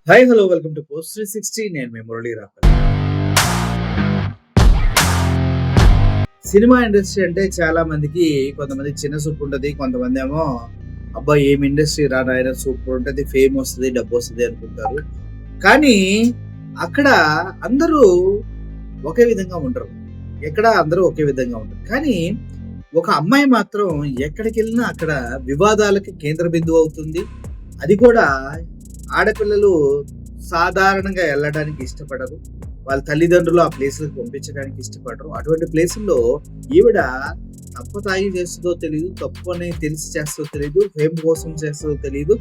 Hi hello welcome to post 360. నేను మీ Murali Rapal. Cinema industry అంటే చాలా మందికి కొంతమంది చిన్న చూపు ఉంటుంది, కొంతమంది ఏమో అబ్బా ఏం ఇండస్ట్రీ రా నాయన సూపర్ ఉంటుంది, ఫేమ్ వస్తుంది, డబ్బు వస్తుంది అనుకుంటారు. కానీ అక్కడ అందరూ ఒకే విధంగా ఉండరు, ఎక్కడ అందరూ ఒకే విధంగా ఉండరు. కానీ ఒక అమ్మాయి మాత్రం ఎక్కడికి వెళ్ళినా అక్కడ వివాదాలకి కేంద్ర బిందువు అవుతుంది. అది కూడా ఆడపిల్లలు సాధారణంగా వెళ్ళడానికి ఇష్టపడరు, వాళ్ళ తల్లిదండ్రులు ఆ ప్లేసులకు పంపించడానికి ఇష్టపడరు. అటువంటి ప్లేసుల్లో ఈవిడ తప్పు తాగి చేస్తుందో తెలియదు, తప్పు అని తెలిసి చేస్తుందో తెలియదు, ఫేమ్ కోసం చేస్తుందో తెలియదు,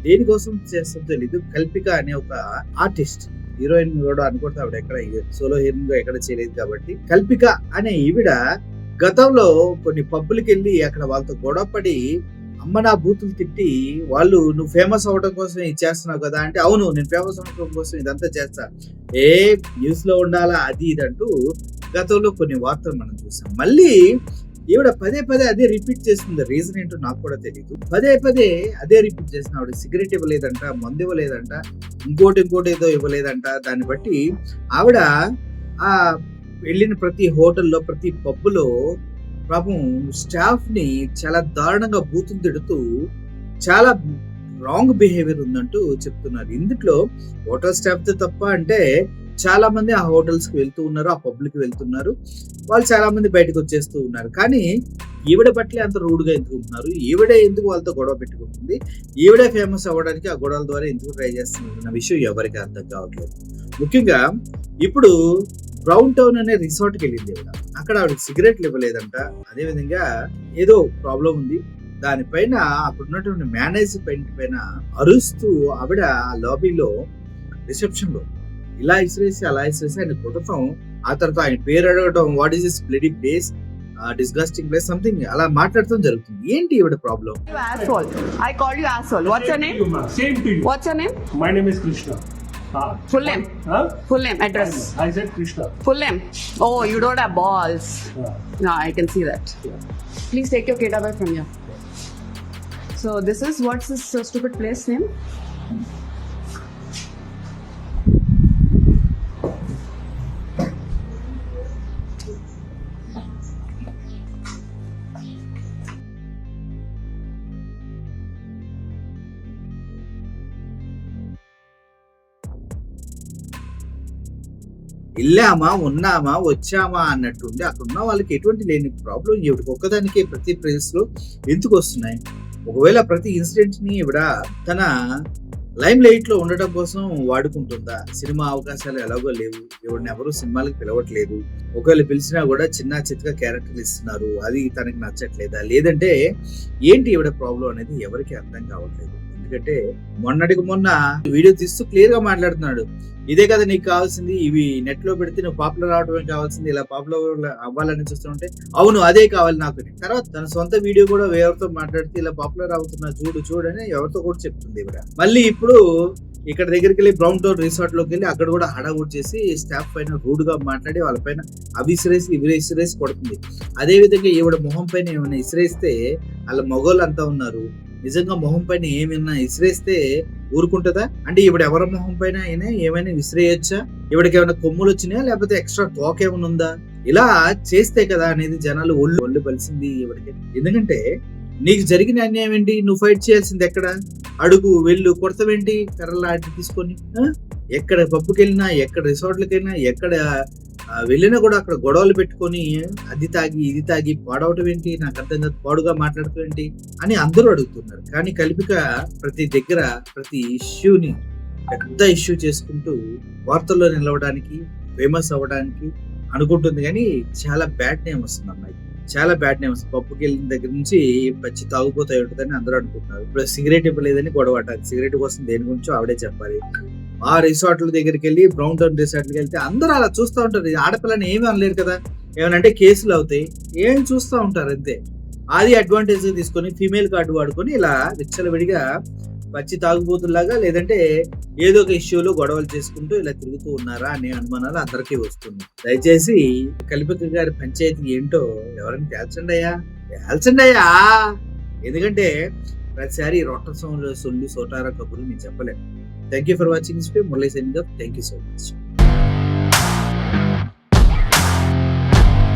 దేనికోసం చేస్తుందో తెలియదు. కల్పిక అనే ఒక ఆర్టిస్ట్, హీరోయిన్ కూడా అనుకుంటే ఆవిడ ఎక్కడ సోలో హీరోయిన్ గా ఎక్కడ చేయలేదు. కాబట్టి కల్పిక అనే ఈవిడ గతంలో కొన్ని పబ్బులకి వెళ్ళి అక్కడ వాళ్ళతో గొడవపడి అమ్మ నా బూతులు తిట్టి, వాళ్ళు నువ్వు ఫేమస్ అవ్వడం కోసం ఇది చేస్తున్నావు కదా అంటే, అవును నేను ఫేమస్ అవ్వడం కోసం ఇదంతా చేస్తా, న్యూస్ లో ఉండాలా అది ఇది అంటూ గతంలో కొన్ని వార్తలు మనం చూసాం. మళ్ళీ ఈవిడ పదే పదే అదే రిపీట్ చేస్తుంది. రీజన్ ఏంటో నాకు కూడా తెలియదు. పదే పదే అదే రిపీట్ చేసిన ఆవిడ సిగరెట్ ఇవ్వలేదంట, మందు ఇవ్వలేదంట, ఇంకోటి ఏదో ఇవ్వలేదంట. దాన్ని బట్టి ఆవిడ ఆ వెళ్ళిన ప్రతి హోటల్లో, ప్రతి పబ్బులో పాపం స్టాఫ్ ని చాలా దారుణంగా బూతులు తిడుతూ చాలా రాంగ్ బిహేవియర్ ఉందంటూ చెప్తున్నారు. ఇందులో హోటల్ స్టాఫ్ తో తప్ప అంటే చాలా మంది ఆ హోటల్స్ కి వెళ్తూ ఉన్నారు, ఆ పబ్లిక్ వెళ్తున్నారు, వాళ్ళు చాలా మంది బయటకు వచ్చేస్తూ ఉన్నారు. కానీ ఈవిడ పట్లే అంత రూడ్ గా ఎందుకు ఉంటున్నారు, ఈవిడే ఎందుకు వాళ్ళతో గొడవ పెట్టుకుంటుంది, ఈవిడే ఫేమస్ అవ్వడానికి ఆ గొడవల ద్వారా ఎందుకు ట్రై చేస్తుంది అన్న విషయం ఎవరికి అర్థం కావట్లేదు. ముఖ్యంగా ఇప్పుడు బ్రౌన్ టౌన్ అనే రిసార్ట్ కి వెళ్ళింది ఆవిడ. అక్కడ ఆవిడకి సిగరెట్లు ఇవ్వలేదంట, అదే విధంగా ఏదో ప్రాబ్లం ఉంది. దానిపైన అక్కడ ఉన్నటువంటి మేనేజర్ పైన అరుస్తూ ఆవిడ ఆ లాబీలో రిసెప్షన్ లో ఇలా ఇసిరేసి అలా ఇసిరేసి ఆయన కొట్టడం, ఆ తర్వాత ఆయన పేరు అడగడం, what is this bloody place, disgusting place, something అలా మాట్లాడటం జరుగుతుంది. ఏంటి ఈవిడ problem? I called you asshole. What's your name? Same to you. What's your name? My name is Krishna. Full name. Huh? Full name. Address. I said Krishna. Full name. Oh, you don't have balls. No, I can see that. Yeah. Please take your kid away from here. So what's this stupid place name? వెళ్ళామా, ఉన్నామా, వచ్చామా అన్నట్టుండి అక్కడ ఉన్న వాళ్ళకి ఎటువంటి లేని problem ఈవిడికి ఒక్కదానికే ప్రతి ప్లేస్ లో ఎందుకు వస్తున్నాయి? ఒకవేళ ప్రతి ఇన్సిడెంట్ ని ఈవిడ తన లైమ్ లైట్ లో ఉండటం కోసం వాడుకుంటుందా? సినిమా అవకాశాలు ఎలాగో లేవు, ఈవిడని ఎవరు సినిమాలకు పిలవట్లేదు, ఒకవేళ పిలిచినా కూడా చిన్న చిత్తుగా క్యారెక్టర్లు ఇస్తున్నారు, అది తనకి నచ్చట్లేదా? లేదంటే ఏంటి ఈవిడ ప్రాబ్లం అనేది ఎవరికి అర్థం కావట్లేదు. ఎందుకంటే మొన్నటికి మొన్న వీడియో తీస్తూ క్లియర్ గా మాట్లాడుతున్నాడు, ఇదే కదా నీకు కావాల్సింది, ఇవి నెట్ లో పెడితే నువ్వు పాపులర్ అవడమే కావాల్సింది, ఇలా పాపులర్ అవ్వాలని చూస్తుంటే అవును అదే కావాలి నాకు. తర్వాత తన సొంత వీడియో కూడా ఎవరితో మాట్లాడితే ఇలా పాపులర్ అవుతున్నా చూడని ఎవరితో కూడా చెప్తుంది ఇవిడ. మళ్ళీ ఇప్పుడు ఇక్కడ దగ్గరికి వెళ్ళి బ్రౌన్ టౌన్ రిసార్ట్ లోకి వెళ్ళి అక్కడ కూడా హడావుడ్ చేసి స్టాఫ్ పైన రూడ్ గా మాట్లాడి వాళ్ళ పైన అవి ఇసిరేసి కొడుతుంది. అదే విధంగా ఈవిడ మొహం పైన ఏమైనా ఇసిరేస్తే, వాళ్ళ మగోళ్ళు అంతా ఉన్నారు, నిజంగా మొహం పైన ఏమైనా ఇసిరేస్తే ఊరుకుంటుందా? అంటే ఈవిడ ఎవరి మొహం పైన ఏమైనా విసిరేయచ్చా? ఈవిడకి ఏమైనా కొమ్ములు వచ్చినాయా, లేకపోతే ఎక్స్ట్రా తోక ఏమైనా ఉందా? ఇలా చేస్తే కదా అనేది జనాలు ఒళ్ళు పలిసింది ఈవిడకి. ఎందుకంటే నీకు జరిగిన అన్యాయం ఏంటి? నువ్వు ఫైట్ చేయాల్సింది ఎక్కడ? అడుగు వెళ్ళు, కొడతావేంటి కర్రలా అడ్డు తీసుకొని? ఎక్కడ పబ్బుకి వెళ్ళినా, ఎక్కడ రిసార్ట్లకి వెళ్ళినా, ఎక్కడ వెళ్ళినా కూడా అక్కడ గొడవలు పెట్టుకొని అది తాగి ఇది తాగి పాడవటం ఏంటి? నాకు అర్థం కాదు, పాడుగా మాట్లాడటం ఏంటి అని అందరూ అడుగుతున్నారు. కానీ కల్పిక ప్రతి దగ్గర ప్రతి ఇష్యూని పెద్ద ఇష్యూ చేసుకుంటూ వార్తల్లో నిలవడానికి, ఫేమస్ అవ్వడానికి అనుకుంటుంది. కానీ చాలా బ్యాడ్ నేమ్ వస్తుంది అమ్మాయి, చాలా బ్యాడ్ నేమ్ వస్తుంది. పప్పుకి వెళ్ళిన దగ్గర నుంచి పచ్చి తాగుపోతాయి ఉంటుందని అందరూ అనుకుంటున్నారు. ఇప్పుడు సిగరెట్ ఇవ్వలేదని గొడవ, సిగరెట్ కోసం దేని గురించో ఆవిడే చెప్పాలి. ఆ రిసార్ట్ల దగ్గరికి వెళ్ళి బ్రౌన్ టౌన్ రిసార్ట్లకి వెళ్తే అందరూ అలా చూస్తూ ఉంటారు. ఆడపిల్లని ఏమీ అనలేరు కదా, ఏమనంటే కేసులు అవుతాయి, ఏం చూస్తూ ఉంటారు అంతే. అది అడ్వాంటేజ్ తీసుకొని ఫీమేల్ కార్డు వాడుకొని ఇలా విచ్చలవిడిగా పచ్చి తాగుబోతులాగా, లేదంటే ఏదో ఒక ఇష్యూలో గొడవలు చేసుకుంటూ ఇలా తిరుగుతూ ఉన్నారా అనే అనుమానాలు అందరికీ వస్తుంది. దయచేసి కల్పిక గారి పంచాయతీ ఏంటో ఎవరైనా తేల్చండి అయ్యా. ఎందుకంటే ప్రతిసారి రొట్ట సొల్లు సోటారా కబుర్లు నేను చెప్పలేను. Thank you for watching this video. Murali signing off. Thank you so much.